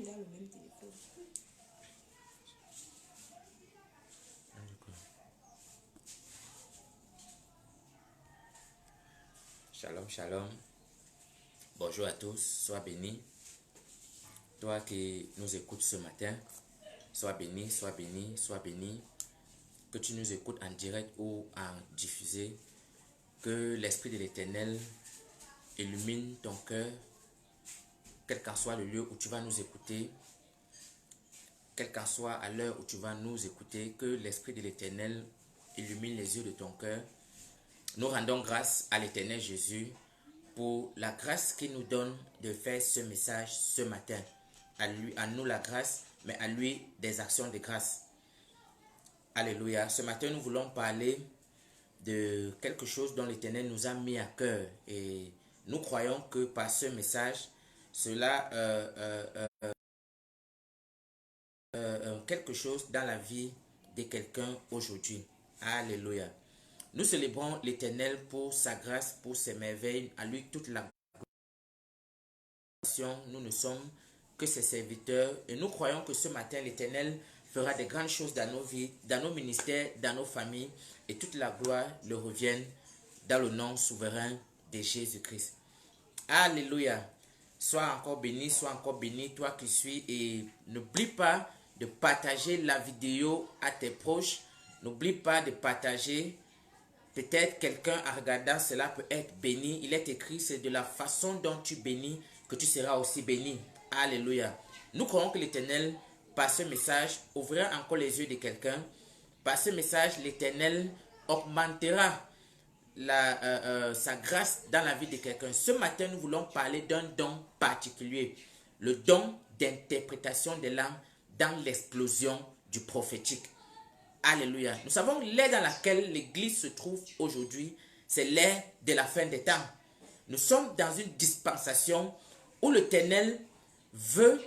Il a le même téléphone. Shalom, shalom. Bonjour à tous, sois béni. Toi qui nous écoutes ce matin, sois béni, sois béni, sois béni. Que tu nous écoutes en direct ou en diffusé. Que l'Esprit de l'Éternel illumine ton cœur, quel qu'en soit le lieu où tu vas nous écouter, quel qu'en soit à l'heure où tu vas nous écouter, que l'Esprit de l'Éternel illumine les yeux de ton cœur. Nous rendons grâce à l'Éternel Jésus pour la grâce qu'il nous donne de faire ce message ce matin. À nous la grâce, mais à lui des actions de grâce. Alléluia. Ce matin, nous voulons parler de quelque chose dont l'Éternel nous a mis à cœur. Et nous croyons que par ce message, cela quelque chose dans la vie de quelqu'un aujourd'hui. Alléluia. Nous célébrons l'Éternel pour sa grâce, pour ses merveilles. À lui toute la gloire. Nous ne sommes que ses serviteurs. Et nous croyons que ce matin, l'Éternel fera de grandes choses dans nos vies, dans nos ministères, dans nos familles. Et toute la gloire le revienne dans le nom souverain de Jésus-Christ. Alléluia. Sois encore béni, toi qui suis. Et n'oublie pas de partager la vidéo à tes proches. N'oublie pas de partager. Peut-être quelqu'un en regardant cela peut être béni. Il est écrit, c'est de la façon dont tu bénis que tu seras aussi béni. Alléluia. Nous croyons que l'Éternel, par ce message, ouvrira encore les yeux de quelqu'un. Par ce message, l'Éternel augmentera sa grâce dans la vie de quelqu'un. Ce matin, nous voulons parler d'un don particulier. Le don d'interprétation des langues dans l'explosion du prophétique. Alléluia. Nous savons l'ère dans laquelle l'Église se trouve aujourd'hui, c'est l'ère de la fin des temps. Nous sommes dans une dispensation où l'Éternel veut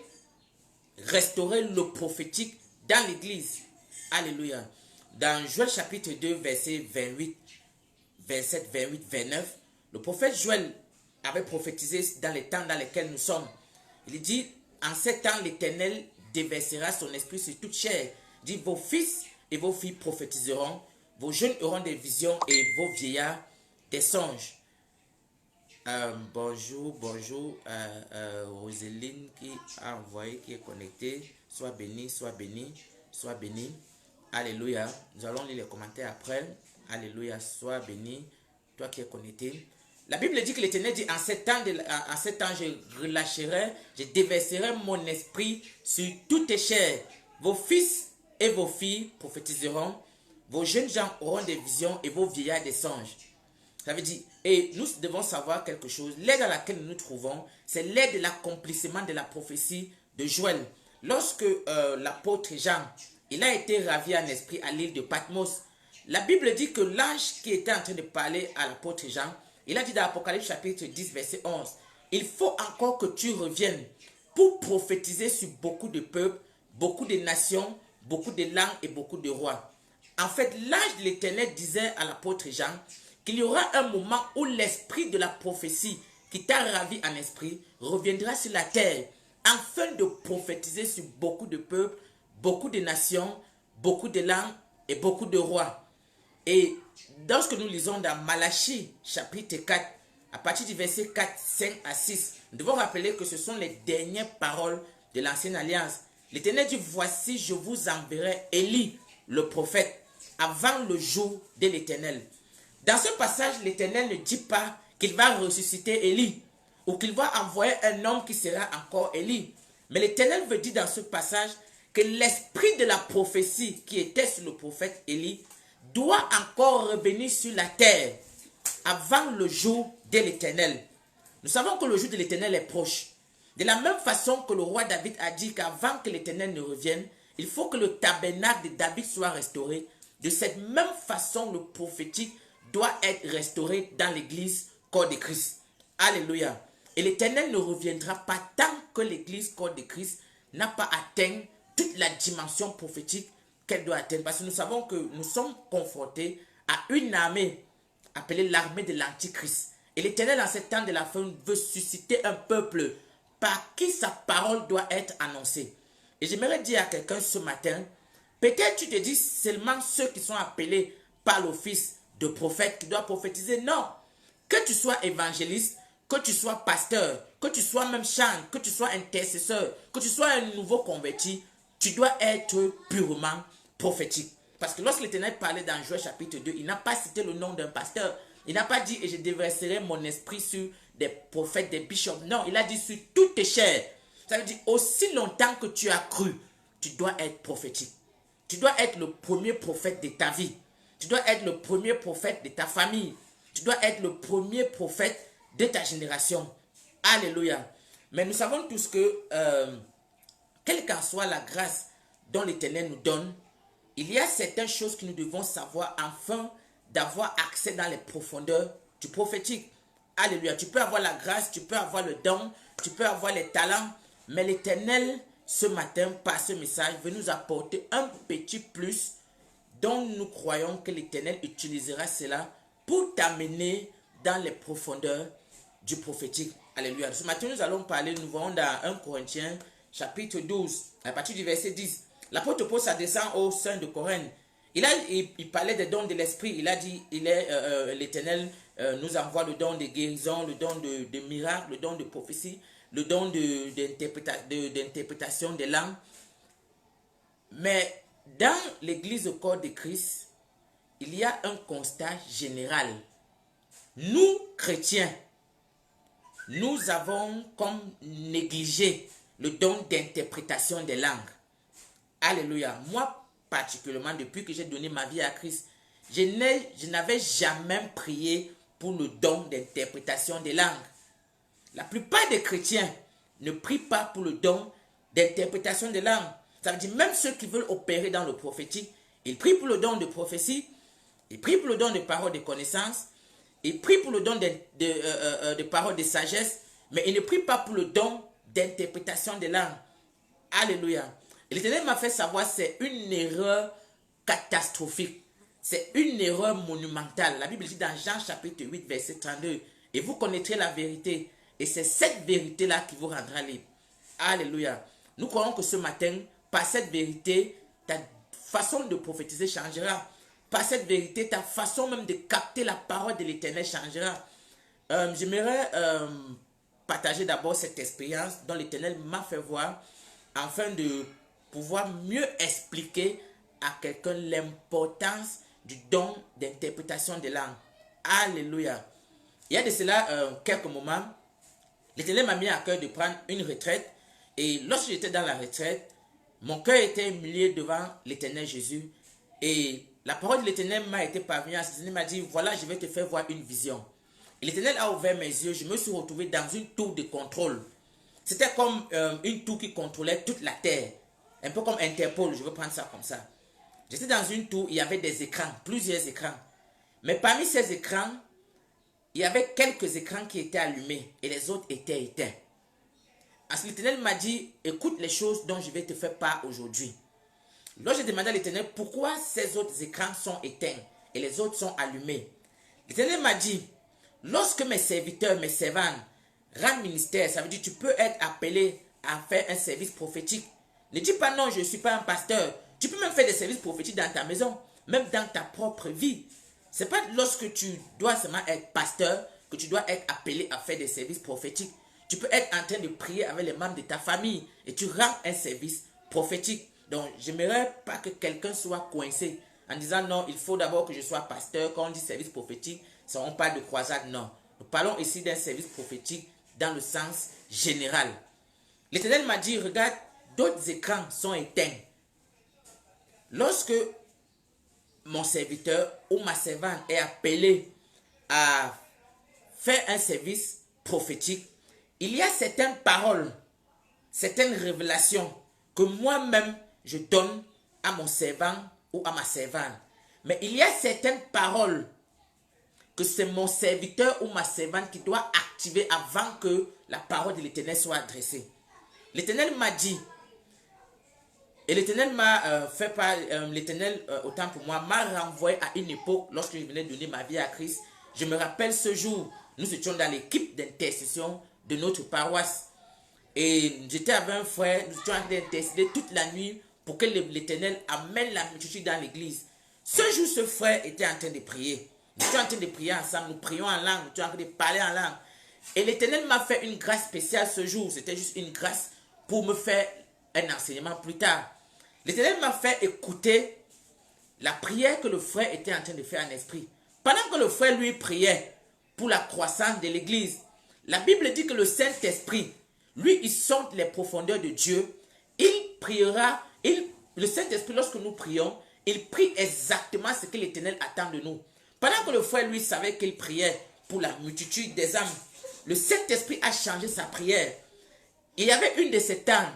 restaurer le prophétique dans l'Église. Alléluia. Dans Joël chapitre 2, verset 28, 27, 28, 29, le prophète Joël avait prophétisé dans les temps dans lesquels nous sommes. Il dit, en ces temps, l'Éternel déversera son esprit sur toute chair. Il dit, vos fils et vos filles prophétiseront, vos jeunes auront des visions et vos vieillards des songes. Bonjour, Roseline qui a envoyé, qui est connectée. Sois béni, sois béni, sois béni. Alléluia. Nous allons lire les commentaires après. Alléluia, sois béni, toi qui es connecté. La Bible dit que l'Éternel dit, en ces temps, je relâcherai, je déverserai mon esprit sur toutes tes chairs. Vos fils et vos filles prophétiseront, vos jeunes gens auront des visions et vos vieillards des songes. Ça veut dire, et nous devons savoir quelque chose, l'ère dans laquelle nous nous trouvons, c'est l'ère de l'accomplissement de la prophétie de Joël. Lorsque l'apôtre Jean, il a été ravi en esprit à l'île de Patmos, la Bible dit que l'ange qui était en train de parler à l'apôtre Jean, il a dit dans Apocalypse chapitre 10, verset 11, il faut encore que tu reviennes pour prophétiser sur beaucoup de peuples, beaucoup de nations, beaucoup de langues et beaucoup de rois. En fait, l'ange de l'Éternel disait à l'apôtre Jean qu'il y aura un moment où l'esprit de la prophétie qui t'a ravi en esprit reviendra sur la terre afin de prophétiser sur beaucoup de peuples, beaucoup de nations, beaucoup de langues et beaucoup de rois. Et lorsque nous lisons dans Malachie chapitre 4, à partir du verset 4, 5 à 6, nous devons rappeler que ce sont les dernières paroles de l'ancienne alliance. L'Éternel dit, voici je vous enverrai Élie, le prophète, avant le jour de l'Éternel. Dans ce passage, l'Éternel ne dit pas qu'il va ressusciter Élie ou qu'il va envoyer un homme qui sera encore Élie. Mais l'Éternel veut dire dans ce passage que l'esprit de la prophétie qui était sur le prophète Élie doit encore revenir sur la terre avant le jour de l'Éternel. Nous savons que le jour de l'Éternel est proche. De la même façon que le roi David a dit qu'avant que l'Éternel ne revienne, il faut que le tabernacle de David soit restauré. De cette même façon, le prophétique doit être restauré dans l'église corps de Christ. Alléluia. Et l'Éternel ne reviendra pas tant que l'église corps de Christ n'a pas atteint toute la dimension prophétique qu'elle doit atteindre. Parce que nous savons que nous sommes confrontés à une armée appelée l'armée de l'Antichrist. Et l'Éternel, en ce temps de la fin, veut susciter un peuple par qui sa parole doit être annoncée. Et j'aimerais dire à quelqu'un ce matin, peut-être tu te dis seulement ceux qui sont appelés par l'office de prophète qui doivent prophétiser. Non. Que tu sois évangéliste, que tu sois pasteur, que tu sois même chante, que tu sois intercesseur, que tu sois un nouveau converti, tu dois être purement prophétique. Parce que lorsque l'Éternel parlait dans Joël chapitre 2, il n'a pas cité le nom d'un pasteur. Il n'a pas dit « et je déverserai mon esprit sur des prophètes, des bishops ». Non, il a dit « sur toutes tes chairs ». Ça veut dire aussi longtemps que tu as cru, tu dois être prophétique. Tu dois être le premier prophète de ta vie. Tu dois être le premier prophète de ta famille. Tu dois être le premier prophète de ta génération. Alléluia. Mais nous savons tous que, quelle qu'en soit la grâce dont l'Éternel nous donne, il y a certaines choses que nous devons savoir afin d'avoir accès dans les profondeurs du prophétique. Alléluia. Tu peux avoir la grâce, tu peux avoir le don, tu peux avoir les talents, mais l'Éternel, ce matin, par ce message, veut nous apporter un petit plus dont nous croyons que l'Éternel utilisera cela pour t'amener dans les profondeurs du prophétique. Alléluia. Ce matin, nous allons parler, nous voyons dans 1 Corinthiens, chapitre 12, à partir du verset 10. L'apôtre Paul s'adressant aux saints de Corinthe. Il parlait des dons de l'esprit. Il a dit, l'Éternel nous envoie le don de guérison, le don de miracle, le don de prophétie, le don d'interprétation des langues. Mais dans l'église au corps de Christ, il y a un constat général. Nous, chrétiens, nous avons comme négligé le don d'interprétation des langues. Alléluia. Moi, particulièrement, depuis que j'ai donné ma vie à Christ, je n'avais jamais prié pour le don d'interprétation des langues. La plupart des chrétiens ne prient pas pour le don d'interprétation des langues. Ça veut dire même ceux qui veulent opérer dans le prophétique, ils prient pour le don de prophétie, ils prient pour le don de paroles de connaissance, ils prient pour le don de paroles de sagesse, mais ils ne prient pas pour le don d'interprétation des langues. Alléluia. Et l'Éternel m'a fait savoir que c'est une erreur catastrophique. C'est une erreur monumentale. La Bible dit dans Jean chapitre 8, verset 32, « Et vous connaîtrez la vérité, et c'est cette vérité-là qui vous rendra libre. » Alléluia. Nous croyons que ce matin, par cette vérité, ta façon de prophétiser changera. Par cette vérité, ta façon même de capter la parole de l'Éternel changera. J'aimerais partager d'abord cette expérience dont l'Éternel m'a fait voir afin de pouvoir mieux expliquer à quelqu'un l'importance du don d'interprétation des langues. Alléluia. Il y a de cela quelques moments, l'Éternel m'a mis à cœur de prendre une retraite. Et lorsque j'étais dans la retraite, mon cœur était humilié devant l'Éternel Jésus. Et la parole de l'Éternel m'a été parvenue. L'Éternel m'a dit, voilà, je vais te faire voir une vision. Et l'Éternel a ouvert mes yeux. Je me suis retrouvé dans une tour de contrôle. C'était comme une tour qui contrôlait toute la terre. Un peu comme Interpol, je veux prendre ça comme ça. J'étais dans une tour, il y avait des écrans, plusieurs écrans. Mais parmi ces écrans, il y avait quelques écrans qui étaient allumés et les autres étaient éteints. Ensuite, l'Éternel m'a dit, écoute les choses dont je vais te faire part aujourd'hui. Lorsque j'ai demandé à l'Éternel pourquoi ces autres écrans sont éteints et les autres sont allumés, l'Éternel m'a dit, lorsque mes serviteurs, mes servantes rendent ministère, ça veut dire que tu peux être appelé à faire un service prophétique. Ne dis pas non, je ne suis pas un pasteur. Tu peux même faire des services prophétiques dans ta maison, même dans ta propre vie. Ce n'est pas lorsque tu dois seulement être pasteur que tu dois être appelé à faire des services prophétiques. Tu peux être en train de prier avec les membres de ta famille et tu rends un service prophétique. Donc, je n'aimerais pas que quelqu'un soit coincé en disant non, il faut d'abord que je sois pasteur. Quand on dit service prophétique, ça on parle de croisade, non. Nous parlons ici d'un service prophétique dans le sens général. L'Éternel m'a dit, regarde, d'autres écrans sont éteints. Lorsque mon serviteur ou ma servante est appelé à faire un service prophétique, il y a certaines paroles, certaines révélations que moi-même je donne à mon servant ou à ma servante. Mais il y a certaines paroles que c'est mon serviteur ou ma servante qui doit activer avant que la parole de l'Éternel soit adressée. L'Éternel m'a dit, et l'Éternel m'a fait part, l'Éternel, autant pour moi, m'a renvoyé à une époque lorsque je venais donner ma vie à Christ. Je me rappelle ce jour, nous étions dans l'équipe d'intercession de notre paroisse. Et j'étais avec un frère, nous étions en train d'intercéder toute la nuit pour que l'Éternel amène la multitude dans l'église. Ce jour, ce frère était en train de prier. Nous étions en train de prier ensemble, nous prions en langue, nous étions en train de parler en langue. Et l'Éternel m'a fait une grâce spéciale ce jour. C'était juste une grâce pour me faire un enseignement plus tard. L'Éternel m'a fait écouter la prière que le frère était en train de faire en esprit. Pendant que le frère lui priait pour la croissance de l'église, la Bible dit que le Saint-Esprit, lui, il sonde les profondeurs de Dieu. Il priera, le Saint-Esprit, lorsque nous prions, il prie exactement ce que l'Éternel attend de nous. Pendant que le frère, lui, savait qu'il priait pour la multitude des âmes, le Saint-Esprit a changé sa prière. Il y avait une de ces tantes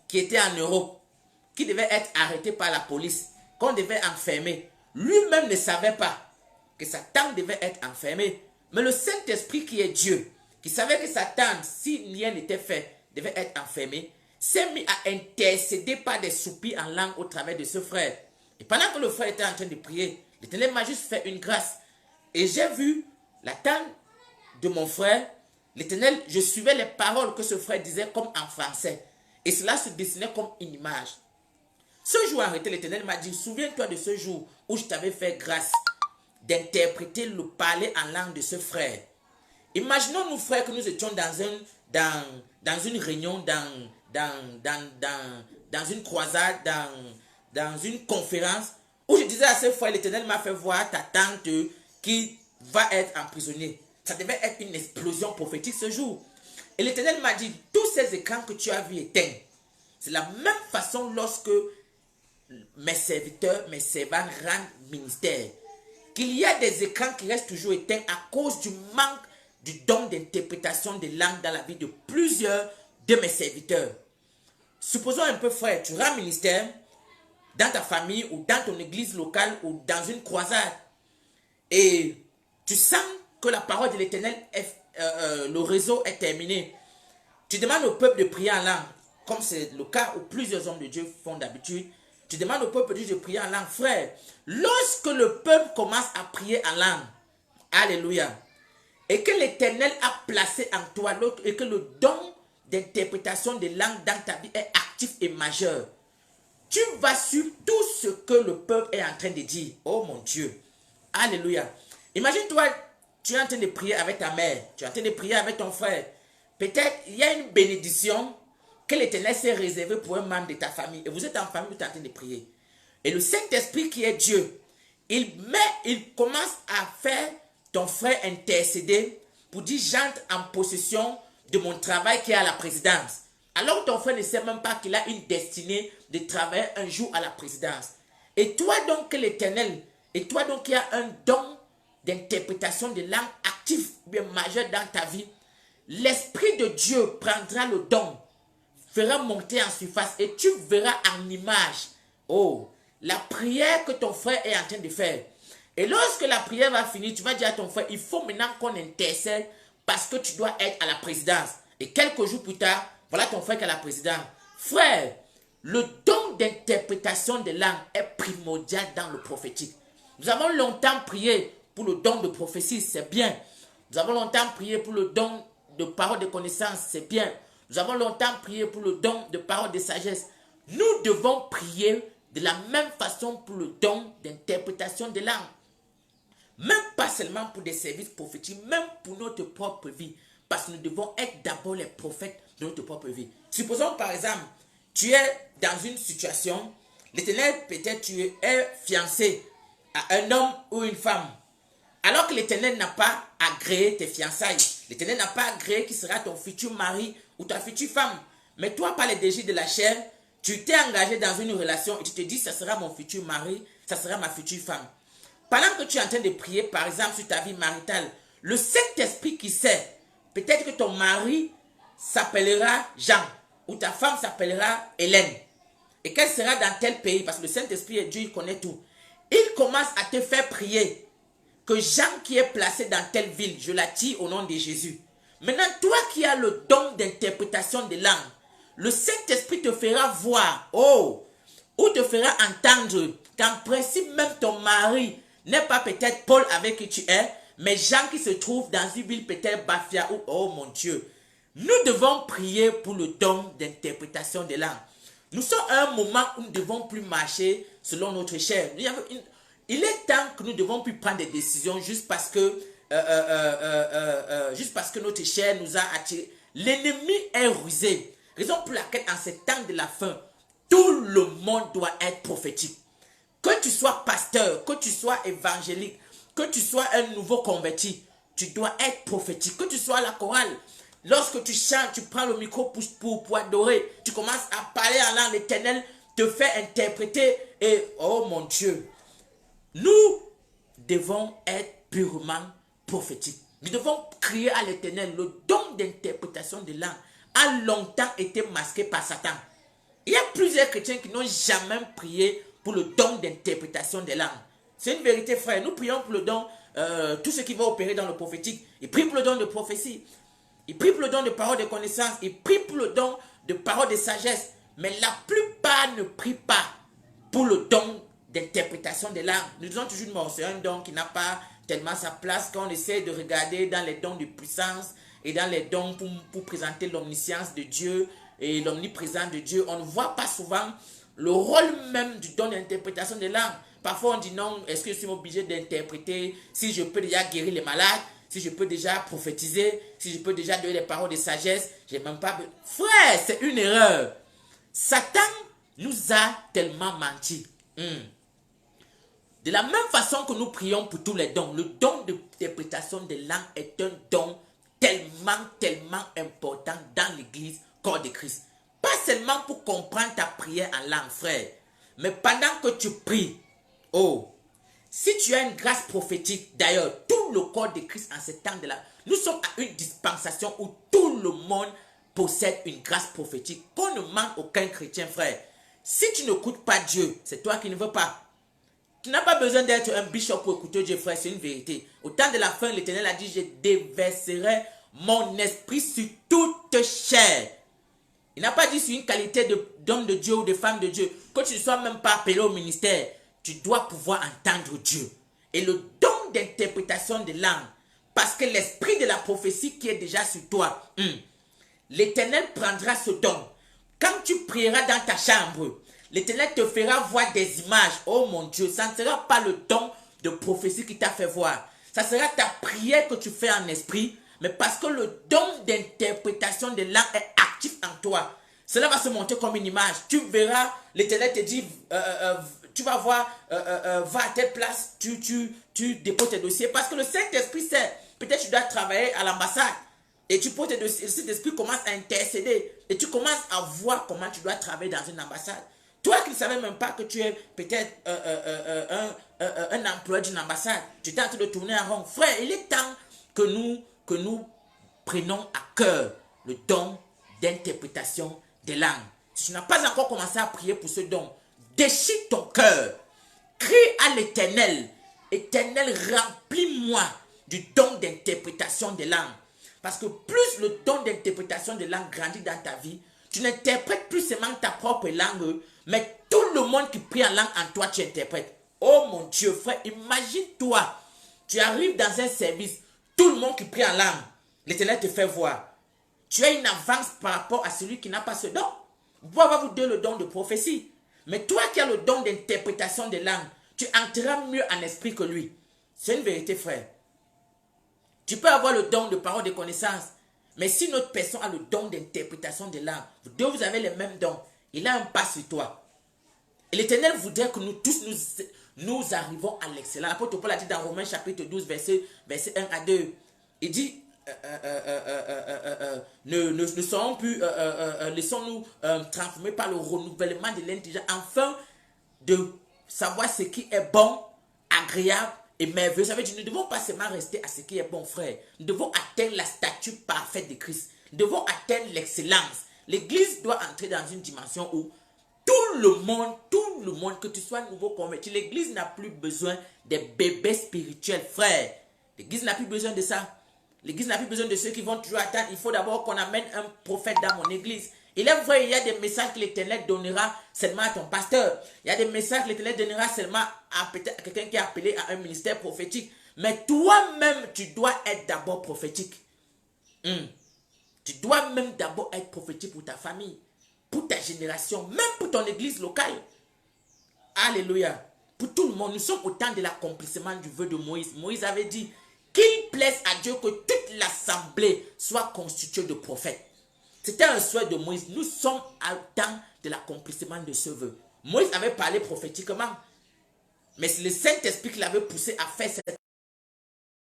qui était en Europe, qui devait être arrêtée par la police, qu'on devait enfermer. Lui-même ne savait pas que sa tante devait être enfermée. Mais le Saint-Esprit qui est Dieu, qui savait que sa tante, si rien n'était fait, devait être enfermée, s'est mis à intercéder par des soupirs en langue au travers de ce frère. Et pendant que le frère était en train de prier, l'Éternel m'a juste fait une grâce. Et j'ai vu la tante de mon frère, l'Éternel, je suivais les paroles que ce frère disait comme en français. Et cela se dessinait comme une image. Ce jour arrêté, l'Éternel m'a dit, souviens-toi de ce jour où je t'avais fait grâce d'interpréter le parler en langue de ce frère. Imaginons nous, frères, que nous étions dans une réunion, dans une croisade, dans une conférence, où je disais à ce frère, l'Éternel m'a fait voir ta tante qui va être emprisonnée. Ça devait être une explosion prophétique ce jour. Et l'Éternel m'a dit, tous ces écrans que tu as vus éteints, c'est la même façon lorsque mes serviteurs, mes servants rendent ministère, qu'il y a des écrans qui restent toujours éteints à cause du manque du don d'interprétation des langues dans la vie de plusieurs de mes serviteurs. Supposons un peu, frère, tu rends ministère dans ta famille ou dans ton église locale ou dans une croisade et tu sens que la parole de l'Éternel, le réseau est terminé. Tu demandes au peuple de prier en langue, comme c'est le cas où plusieurs hommes de Dieu font d'habitude. Tu demandes au peuple de Dieu de prier en langue. Frère, lorsque le peuple commence à prier en langue, alléluia, et que l'Éternel a placé en toi, et que le don d'interprétation des langues dans ta vie est actif et majeur, tu vas sur tout ce que le peuple est en train de dire. Oh mon Dieu, alléluia. Imagine-toi, tu es en train de prier avec ta mère, tu es en train de prier avec ton frère. Peut-être il y a une bénédiction que l'Éternel s'est réservée pour un membre de ta famille. Et vous êtes en famille, vous êtes en train de prier. Et le Saint-Esprit qui est Dieu, il commence à faire ton frère intercéder pour dire, j'entre en possession de mon travail qui est à la présidence. Alors ton frère ne sait même pas qu'il a une destinée de travailler un jour à la présidence. Et toi donc l'Éternel, et toi donc qui as un don d'interprétation de langue active bien majeur dans ta vie, l'Esprit de Dieu prendra le don, fera monter en surface et tu verras en image, oh, la prière que ton frère est en train de faire. Et lorsque la prière va finir, tu vas dire à ton frère, il faut maintenant qu'on intercède parce que tu dois être à la présidence. Et quelques jours plus tard, voilà ton frère qui est à la présidence. Frère, le don d'interprétation des langues est primordial dans le prophétique. Nous avons longtemps prié pour le don de prophétie, c'est bien. Nous avons longtemps prié pour le don de parole de connaissance, c'est bien. Nous avons longtemps prié pour le don de parole de sagesse. Nous devons prier de la même façon pour le don d'interprétation des langues. Même pas seulement pour des services prophétiques, même pour notre propre vie. Parce que nous devons être d'abord les prophètes de notre propre vie. Supposons par exemple, tu es dans une situation, l'Éternel, peut-être tu es fiancé à un homme ou une femme. Alors que l'Éternel n'a pas agréé tes fiançailles. L'Éternel n'a pas agréé qui sera ton futur mari ou ta future femme. Mais toi, par les désirs de la chair, tu t'es engagé dans une relation et tu te dis, ça sera mon futur mari, ça sera ma future femme. Pendant que tu es en train de prier, par exemple, sur ta vie maritale, le Saint-Esprit qui sait, peut-être que ton mari s'appellera Jean ou ta femme s'appellera Hélène. Et qu'elle sera dans tel pays, parce que le Saint-Esprit est Dieu, il connaît tout. Il commence à te faire prier que Jean qui est placé dans telle ville, je l'attire au nom de Jésus. Maintenant, toi qui as le don d'interprétation des langues, le Saint-Esprit te fera voir, ou te fera entendre qu'en principe, même ton mari n'est pas peut-être Paul avec qui tu es, mais Jean qui se trouve dans une ville peut-être Bafia ou, oh mon Dieu, Nous devons prier pour le don d'interprétation des langues. Nous sommes à un moment où nous ne devons plus marcher selon notre chair. Il est temps que nous ne devons plus prendre des décisions juste parce que, notre chair nous a attirés. L'ennemi est rusé. Raison pour laquelle en ces temps de la fin, tout le monde doit être prophétique. Que tu sois pasteur, que tu sois évangélique, que tu sois un nouveau converti, tu dois être prophétique. Que tu sois à la chorale, lorsque tu chantes, tu prends le micro pour adorer, tu commences à parler en langue, l'Éternel te fait interpréter et oh mon Dieu, nous devons être purement prophétiques. Nous devons crier à l'Éternel. Le don d'interprétation de langue a longtemps été masqué par Satan. Il y a plusieurs chrétiens qui n'ont jamais prié pour le don d'interprétation des langues. C'est une vérité, frère. Nous prions pour le don, tous ceux qui vont opérer dans le prophétique, ils prient pour le don de prophétie. Ils prient pour le don de parole de connaissance. Ils prient pour le don de parole de sagesse. Mais la plupart ne prient pas pour le don d'interprétation des langues. Nous disons toujours, bon, c'est un don qui n'a pas tellement sa place quand on essaie de regarder dans les dons de puissance et dans les dons pour présenter l'omniscience de Dieu et l'omniprésence de Dieu. On ne voit pas souvent le rôle même du don d'interprétation des langues. Parfois on dit non, est-ce que je suis obligé d'interpréter si je peux déjà guérir les malades, si je peux déjà prophétiser, si je peux déjà donner des paroles de sagesse, j'ai même pas... Frère, c'est une erreur. Satan nous a tellement menti. De la même façon que nous prions pour tous les dons, le don d'interprétation des langues est un don tellement important dans l'église corps de Christ. Pas seulement pour comprendre ta prière en langue, frère, mais pendant que tu pries, si tu as une grâce prophétique, d'ailleurs, tout le corps de Christ en ce temps de là, nous sommes à une dispensation où tout le monde possède une grâce prophétique. Qu'on ne manque aucun chrétien, frère. Si tu n'écoutes pas Dieu, c'est toi qui ne veux pas. Tu n'as pas besoin d'être un bishop pour écouter Dieu, frère, c'est une vérité. Au temps de la fin, l'Éternel a dit, je déverserai mon esprit sur toute chair. Il n'a pas dit sur une qualité d'homme de Dieu ou de femme de Dieu. Que tu ne sois même pas appelé au ministère, tu dois pouvoir entendre Dieu. Et le don d'interprétation de langue, parce que l'esprit de la prophétie qui est déjà sur toi, l'Éternel prendra ce don. Quand tu prieras dans ta chambre, l'Éternel te fera voir des images. Oh mon Dieu, ça ne sera pas le don de prophétie qui t'a fait voir. Ça sera ta prière que tu fais en esprit, mais parce que le don d'interprétation de langue est actif en toi. Cela va se montrer comme une image. Tu verras, l'Éternel te dit, tu vas voir, va à telle place, tu déposes tes dossiers. Parce que le Saint-Esprit sait, peut-être tu dois travailler à l'ambassade. Et tu poses tes dossiers, le Saint-Esprit commence à intercéder. Et tu commences à voir comment tu dois travailler dans une ambassade. Toi qui ne savais même pas que tu es peut-être un employé d'une ambassade, tu es en train de tourner en rond. Frère, il est temps que nous prenons à cœur le don d'interprétation des langues. Si tu n'as pas encore commencé à prier pour ce don, déchire ton cœur. Crie à l'Éternel. Éternel, remplis-moi du don d'interprétation des langues. Parce que plus le don d'interprétation des langues grandit dans ta vie, tu n'interprètes plus seulement ta propre langue, mais tout le monde qui prie en langue en toi, tu interprètes. Oh mon Dieu, frère, imagine-toi, tu arrives dans un service, tout le monde qui prie en langue, l'Éternel te fait voir. Tu as une avance par rapport à celui qui n'a pas ce don. Vous pouvez avoir vous deux le don de prophétie. Mais toi qui as le don d'interprétation des langues, tu entreras mieux en esprit que lui. C'est une vérité, frère. Tu peux avoir le don de parole de connaissance. Mais si notre personne a le don d'interprétation des langues, vous deux vous avez les mêmes dons. Il a un pas sur toi. Et l'Éternel voudrait que nous tous nous arrivons à l'excellence. L'apôtre Paul a dit dans Romains chapitre 12, verset 1 à 2. Il dit, ne serons plus, laissons-nous transformer par le renouvellement de l'intelligence, afin de savoir ce qui est bon, agréable et merveilleux. Ça veut dire que nous ne devons pas seulement rester à ce qui est bon, frère. Nous devons atteindre la stature parfaite de Christ. Nous devons atteindre l'excellence. L'Église doit entrer dans une dimension où tout le monde, que tu sois nouveau converti, l'Église n'a plus besoin des bébés spirituels, frère. L'Église n'a plus besoin de ça. L'Église n'a plus besoin de ceux qui vont toujours attendre. Il faut d'abord qu'on amène un prophète dans mon église. Il est vrai, il y a des messages que l'Éternel donnera seulement à ton pasteur. Il y a des messages que l'Éternel donnera seulement à peut-être quelqu'un qui est appelé à un ministère prophétique. Mais toi-même, tu dois être d'abord prophétique. Tu Tu dois même d'abord être prophétique pour ta famille, pour ta génération, même pour ton église locale. Alléluia. Pour tout le monde, nous sommes au temps de l'accomplissement du vœu de Moïse. Moïse avait dit qu'il plaise à Dieu que toute l'assemblée soit constituée de prophètes. C'était un souhait de Moïse. Nous sommes au temps de l'accomplissement de ce vœu. Moïse avait parlé prophétiquement. Mais c'est le Saint-Esprit qui l'avait poussé à faire cette...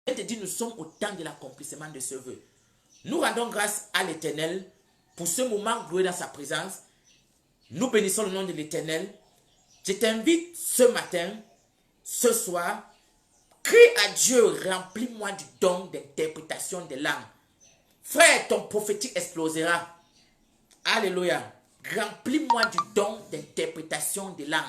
Je te dis, nous sommes au temps de l'accomplissement de ce vœu. Nous rendons grâce à l'Éternel pour ce moment glorieux dans sa présence. Nous bénissons le nom de l'Éternel. Je t'invite ce matin, ce soir, crie à Dieu, remplis-moi du don d'interprétation des langues. Frère, ton prophétique explosera. Alléluia. Remplis-moi du don d'interprétation des langues.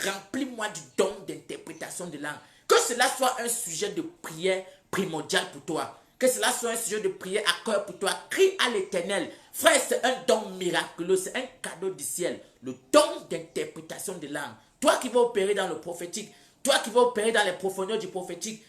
Remplis-moi du don d'interprétation des langues. Que cela soit un sujet de prière primordial pour toi. Que cela soit un sujet de prière à cœur pour toi. Crie à l'Éternel. Frère, c'est un don miraculeux. C'est un cadeau du ciel. Le don d'interprétation des langues. Toi qui vas opérer dans le prophétique. Toi qui vas opérer dans les profondeurs du prophétique.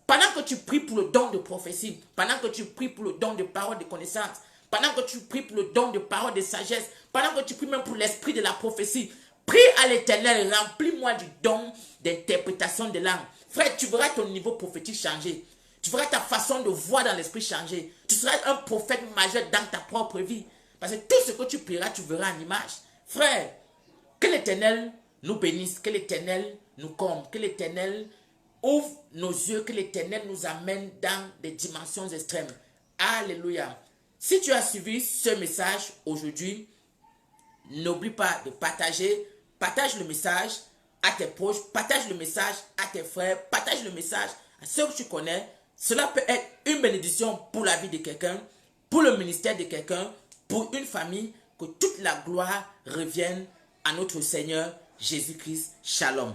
Pendant que tu pries pour le don de prophétie. Pendant que tu pries pour le don de parole de connaissance. Pendant que tu pries pour le don de parole de sagesse. Pendant que tu pries même pour l'esprit de la prophétie. Prie à l'Éternel. Remplis-moi du don d'interprétation des langues. Frère, tu verras ton niveau prophétique changer. Tu verras ta façon de voir dans l'esprit changer. Tu seras un prophète majeur dans ta propre vie. Parce que tout ce que tu prieras, tu verras en image. Frère, que l'Éternel nous bénisse, que l'Éternel nous comble, que l'Éternel ouvre nos yeux, que l'Éternel nous amène dans des dimensions extrêmes. Alléluia. Si tu as suivi ce message aujourd'hui, n'oublie pas de partager. Partage le message à tes proches, partage le message à tes frères, partage le message à ceux que tu connais. Cela peut être une bénédiction pour la vie de quelqu'un, pour le ministère de quelqu'un, pour une famille. Que toute la gloire revienne à notre Seigneur Jésus-Christ. Shalom.